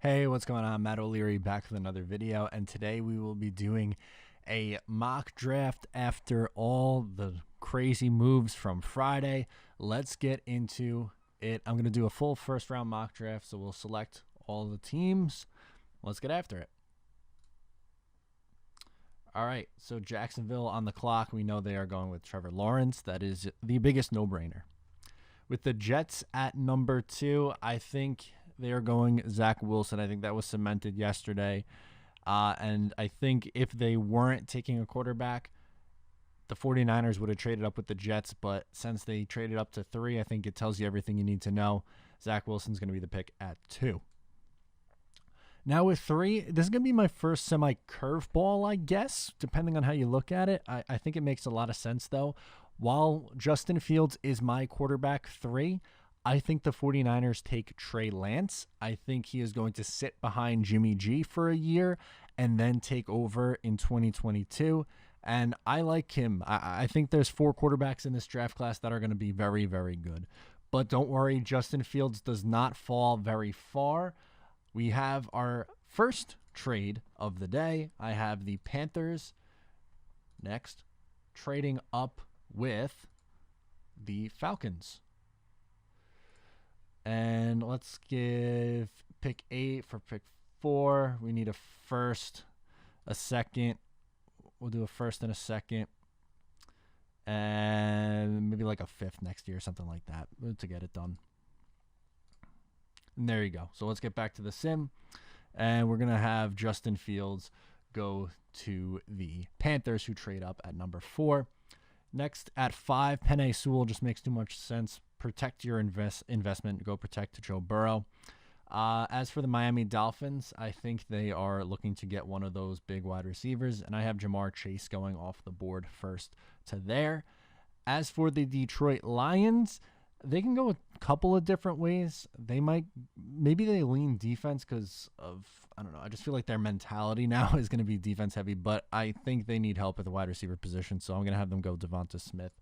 Hey, what's going on? Matt O'Leary back with another video, and today we will be doing a mock draft after all the crazy moves from Friday. Let's get into it. I'm going to do a full first round mock draft, so we'll select all the teams. Let's get after it. All right, so Jacksonville on the clock. We know they are going with Trevor Lawrence. That is the biggest no-brainer. With the Jets at number 2, I think they are going Zach Wilson. I think that was cemented yesterday. And I think if they weren't taking a quarterback, the 49ers would have traded up with the Jets. But since they traded up to 3, I think it tells you everything you need to know. Zach Wilson's going to be the pick at 2. Now with 3, this is going to be my first semi-curveball, I guess, depending on how you look at it. I think it makes a lot of sense, though. While Justin Fields is my quarterback 3, I think the 49ers take Trey Lance. I think he is going to sit behind Jimmy G for a year and then take over in 2022. And I like him. I think there's 4 quarterbacks in this draft class that are going to be very, very good. But don't worry, Justin Fields does not fall very far. We have our first trade of the day. I have the Panthers next trading up with the Falcons. And let's give pick 8 for pick 4. We need a first, a second. We'll do a first and a second. And maybe like a 5th next year or something like that to get it done. And there you go. So let's get back to the sim. And we're going to have Justin Fields go to the Panthers, who trade up at number 4. Next at 5, Penei Sewell just makes too much sense. Protect your investment. Go protect Joe Burrow. As for the Miami Dolphins, I think they are looking to get one of those big wide receivers, and I have Jamar Chase going off the board first to there. As for the Detroit Lions, they can go a couple of different ways. Maybe they lean defense because of, I don't know, I just feel like their mentality now is going to be defense heavy, but I think they need help at the wide receiver position, so I'm going to have them go Devonta Smith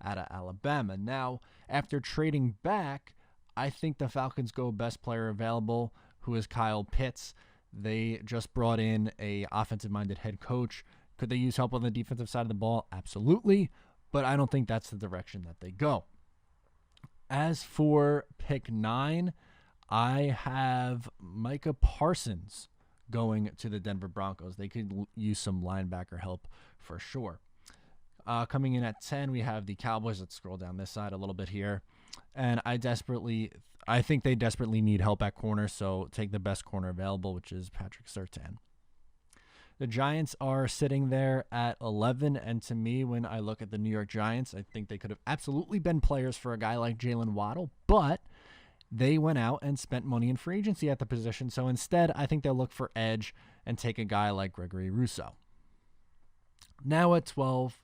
out of Alabama. Now, after trading back, I think the Falcons go best player available, who is Kyle Pitts. They just brought in a offensive-minded head coach. Could they use help on the defensive side of the ball? Absolutely, but I don't think that's the direction that they go. As for pick 9, I have Micah Parsons going to the Denver Broncos. They could use some linebacker help for sure. Coming in at 10, we have the Cowboys. Let's scroll down this side a little bit here. And I think they desperately need help at corner, so take the best corner available, which is Patrick Surtain. The Giants are sitting there at 11, and to me, when I look at the New York Giants, I think they could have absolutely been players for a guy like Jalen Waddle, but they went out and spent money in free agency at the position, so instead, I think they'll look for edge and take a guy like Gregory Rousseau. Now at 12,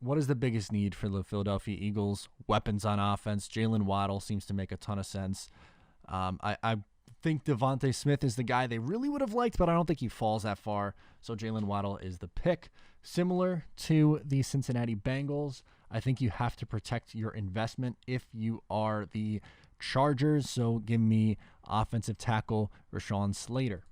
what is the biggest need for the Philadelphia Eagles? Weapons on offense. Jalen Waddle seems to make a ton of sense. I think Devonta Smith is the guy they really would have liked, but I don't think he falls that far. So Jalen Waddle is the pick. Similar to the Cincinnati Bengals, I think you have to protect your investment if you are the Chargers. So give me offensive tackle Rashawn Slater.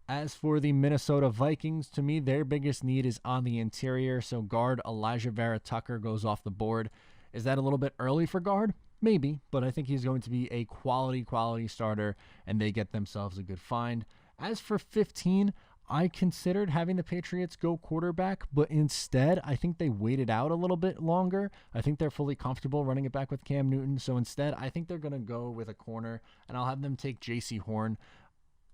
As for the Minnesota Vikings, to me, their biggest need is on the interior. So guard Elijah Vera Tucker goes off the board. Is that a little bit early for guard? Maybe, but I think he's going to be a quality starter, and they get themselves a good find. As for 15, I considered having the Patriots go quarterback, but instead, I think they waited out a little bit longer. I think they're fully comfortable running it back with Cam Newton. So instead, I think they're going to go with a corner, and I'll have them take J.C. Horn.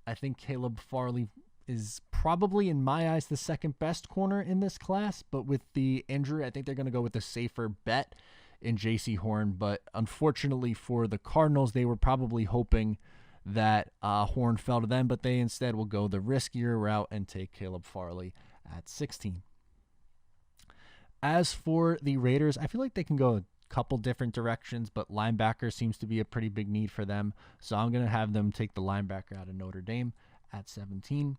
I think Caleb Farley is probably, in my eyes, the second best corner in this class, but with the injury, I think they're going to go with the safer bet in J.C. Horn. But unfortunately for the Cardinals, they were probably hoping that Horn fell to them, but they instead will go the riskier route and take Caleb Farley at 16. As for the Raiders, I feel like they can go a couple different directions, but linebacker seems to be a pretty big need for them, so I'm going to have them take the linebacker out of Notre Dame at 17.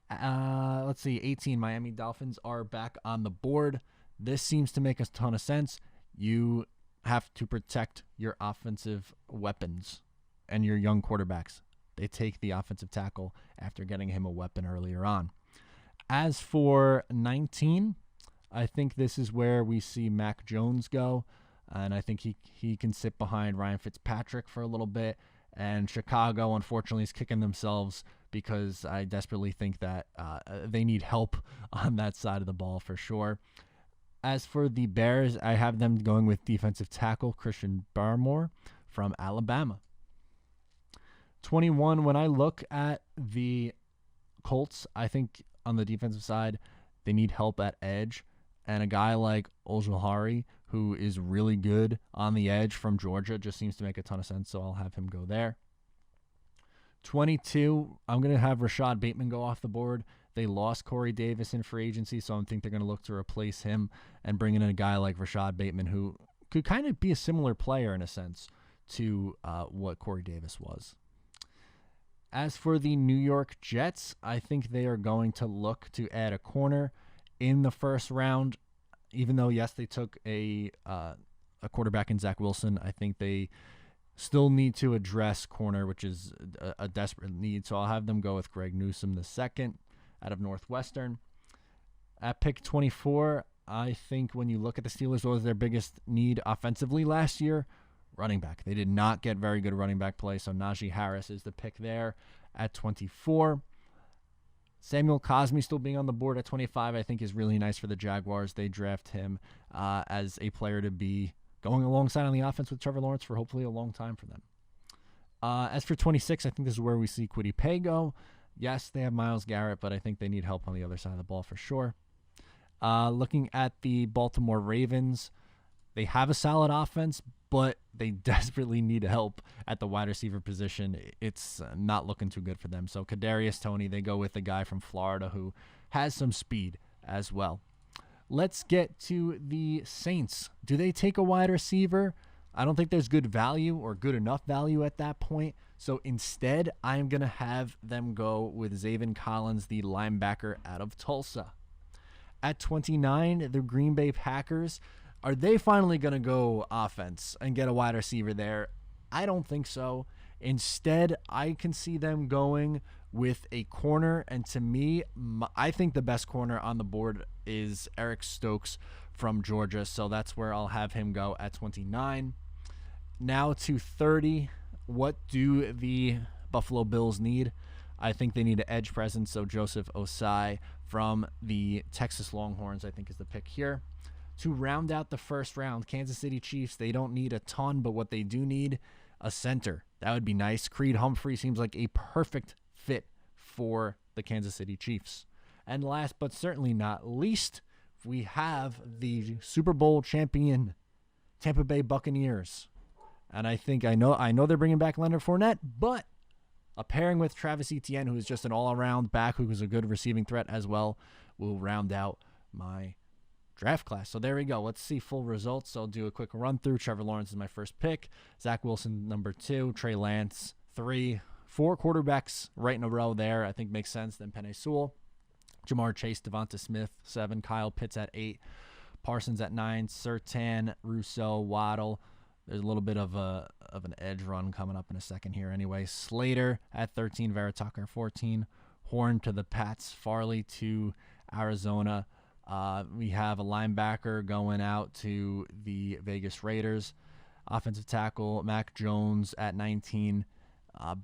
Let's see, 18, Miami Dolphins are back on the board. This seems to make a ton of sense. You have to protect your offensive weapons and your young quarterbacks. They take the offensive tackle after getting him a weapon earlier on. As for 19, I think this is where we see Mac Jones go, and I think he can sit behind Ryan Fitzpatrick for a little bit. And Chicago, unfortunately, is kicking themselves because I desperately think that they need help on that side of the ball for sure. As for the Bears, I have them going with defensive tackle Christian Barmore from Alabama. 21, when I look at the Colts, I think on the defensive side, they need help at edge. And a guy like Ojulari, who is really good on the edge from Georgia, just seems to make a ton of sense, so I'll have him go there. 22, I'm going to have Rashad Bateman go off the board. They lost Corey Davis in free agency, so I think they're going to look to replace him and bring in a guy like Rashad Bateman, who could kind of be a similar player in a sense to what Corey Davis was. As for the New York Jets, I think they are going to look to add a corner in the first round. Even though, yes, they took a quarterback in Zach Wilson, I think they still need to address corner, which is a desperate need. So I'll have them go with Greg Newsome II out of Northwestern. At pick 24, I think when you look at the Steelers, what was their biggest need offensively last year? Running back. They did not get very good running back play, so Najee Harris is the pick there at 24. Samuel Cosmi still being on the board at 25, I think is really nice for the Jaguars. They draft him as a player to be going alongside on the offense with Trevor Lawrence for hopefully a long time for them. As for 26, I think this is where we see Kwity Paye go. Yes, they have Myles Garrett, but I think they need help on the other side of the ball for sure. Looking at the Baltimore Ravens, they have a solid offense, but they desperately need help at the wide receiver position. It's not looking too good for them. So Kadarius Toney, they go with a guy from Florida who has some speed as well. Let's get to the Saints. Do they take a wide receiver? I don't think there's good value or good enough value at that point. So instead, I'm going to have them go with Zaven Collins, the linebacker out of Tulsa. At 29, the Green Bay Packers. Are they finally going to go offense and get a wide receiver there? I don't think so. Instead, I can see them going with a corner. And to me, I think the best corner on the board is Eric Stokes from Georgia. So that's where I'll have him go at 29. Now to 30. What do the Buffalo Bills need? I think they need an edge presence. So Joseph Osai from the Texas Longhorns, I think, is the pick here. To round out the first round, Kansas City Chiefs, they don't need a ton, but what they do need, a center. That would be nice. Creed Humphrey seems like a perfect fit for the Kansas City Chiefs. And last but certainly not least, we have the Super Bowl champion Tampa Bay Buccaneers. And I know they're bringing back Leonard Fournette, but a pairing with Travis Etienne, who is just an all-around back who is a good receiving threat as well, will round out my draft class. So there we go. Let's see full results. I'll do a quick run through. Trevor Lawrence is my first pick. Zach Wilson, number 2. Trey Lance, 3. 4 quarterbacks right in a row there. I think makes sense. Then Penei Sewell, Jamar Chase, Devonta Smith, 7. Kyle Pitts at 8. Parsons at 9. Surtain, Rousseau, Waddle. There's a little bit of an edge run coming up in a second here anyway. Slater at 13. Vera Tucker, 14. Horn to the Pats. Farley to Arizona. We have a linebacker going out to the Vegas Raiders. Offensive tackle, Mac Jones at 19.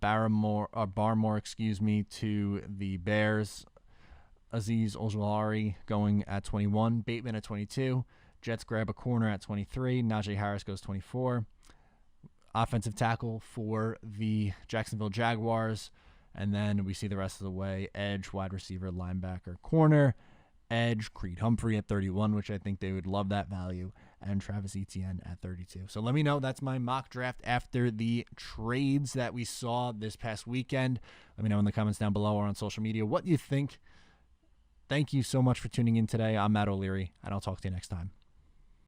Barmore, to the Bears. Azeez Ojulari going at 21. Bateman at 22. Jets grab a corner at 23. Najee Harris goes 24. Offensive tackle for the Jacksonville Jaguars. And then we see the rest of the way. Edge, wide receiver, linebacker, corner. Edge, Creed Humphrey at 31, which I think they would love that value, and Travis Etienne at 32. So let me know. That's my mock draft after the trades that we saw this past weekend. Let me know in the comments down below or on social media what you think. Thank you so much for tuning in today. I'm Matt O'Leary, and I'll talk to you next time.